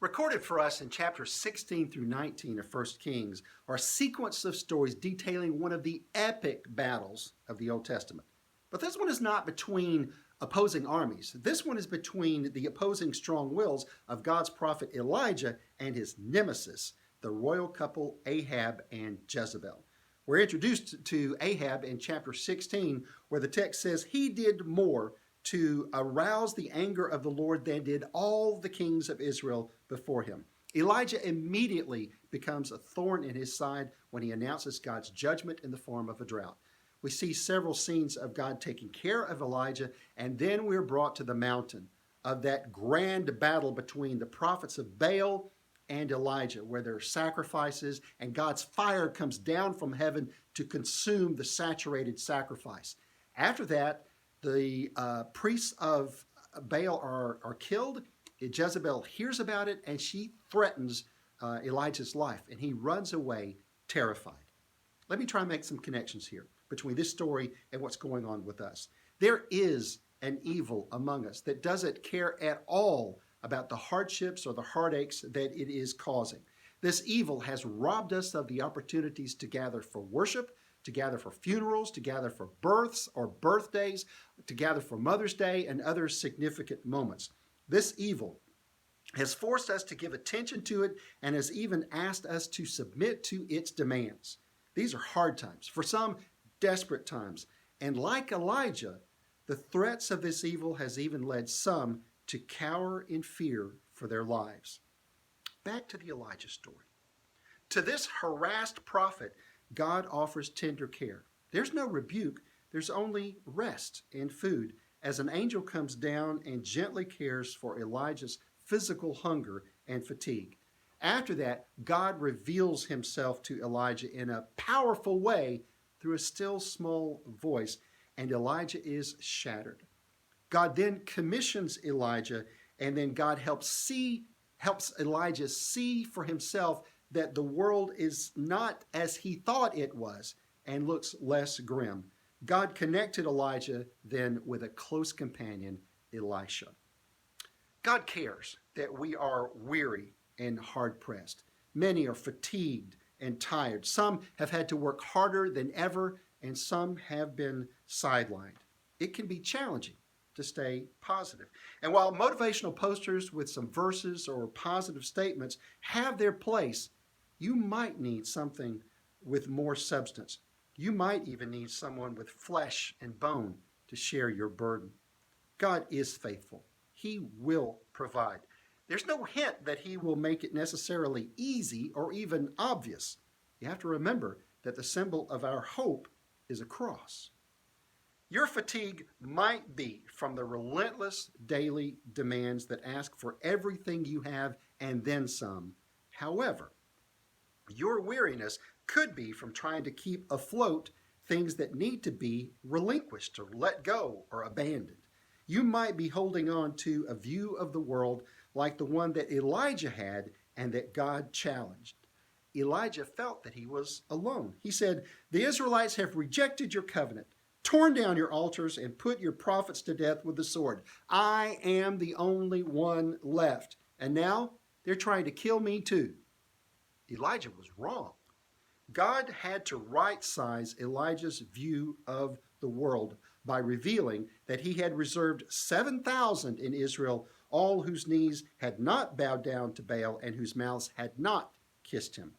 Recorded for us in chapters 16 through 19 of 1 Kings are a sequence of stories detailing one of the epic battles of the Old Testament. But this one is not between opposing armies. This one is between the opposing strong wills of God's prophet Elijah and his nemesis, the royal couple Ahab and Jezebel. We're introduced to Ahab in chapter 16, where the text says he did more to arouse the anger of the Lord than did all the kings of Israel before him. Elijah immediately becomes a thorn in his side when he announces God's judgment in the form of a drought. We see several scenes of God taking care of Elijah, and then we're brought to the mountain of that grand battle between the prophets of Baal and Elijah, where there are sacrifices and God's fire comes down from heaven to consume the saturated sacrifice. After that, the priests of Baal are killed. Jezebel hears about it, and she threatens Elijah's life, and he runs away terrified. Let me try and make some connections here between this story and what's going on with us. There is an evil among us that doesn't care at all about the hardships or the heartaches that it is causing. This evil has robbed us of the opportunities to gather for worship, to gather for funerals, to gather for births or birthdays, to gather for Mother's Day and other significant moments. This evil has forced us to give attention to it and has even asked us to submit to its demands. These are hard times, for some desperate times. And like Elijah, the threats of this evil has even led some to cower in fear for their lives. Back to the Elijah story. To this harassed prophet, God offers tender care. There's no rebuke, there's only rest and food as an angel comes down and gently cares for Elijah's physical hunger and fatigue. After that, God reveals himself to Elijah in a powerful way through a still small voice, and Elijah is shattered. God then commissions Elijah, and then God helps Elijah see for himself that the world is not as he thought it was and looks less grim. God connected Elijah then with a close companion, Elisha. God cares that we are weary and hard-pressed. Many are fatigued and tired. Some have had to work harder than ever, and some have been sidelined. It can be challenging to stay positive. And while motivational posters with some verses or positive statements have their place, you might need something with more substance. You might even need someone with flesh and bone to share your burden. God is faithful. He will provide. There's no hint that he will make it necessarily easy or even obvious. You have to remember that the symbol of our hope is a cross. Your fatigue might be from the relentless daily demands that ask for everything you have and then some. However, your weariness could be from trying to keep afloat things that need to be relinquished or let go or abandoned. You might be holding on to a view of the world like the one that Elijah had and that God challenged. Elijah felt that he was alone. He said, "The Israelites have rejected your covenant, torn down your altars, and put your prophets to death with the sword. I am the only one left. And now they're trying to kill me too." Elijah was wrong. God had to right-size Elijah's view of the world by revealing that he had reserved 7,000 in Israel, all whose knees had not bowed down to Baal and whose mouths had not kissed him.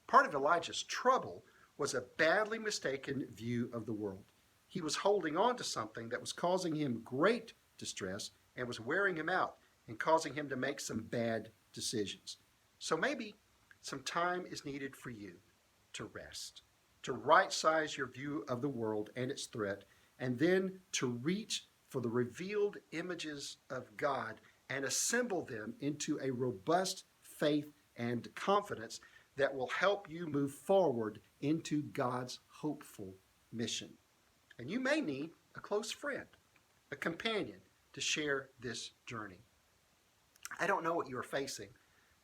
Part of Elijah's trouble was a badly mistaken view of the world. He was holding on to something that was causing him great distress and was wearing him out and causing him to make some bad decisions. So maybe some time is needed for you to rest, to right-size your view of the world and its threat, and then to reach for the revealed images of God and assemble them into a robust faith and confidence that will help you move forward into God's hopeful mission. And you may need a close friend, a companion to share this journey. I don't know what you are facing,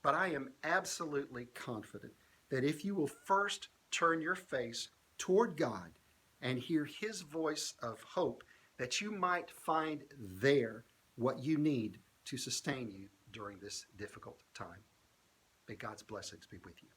but I am absolutely confident that if you will first turn your face toward God and hear his voice of hope, that you might find there what you need to sustain you during this difficult time. May God's blessings be with you.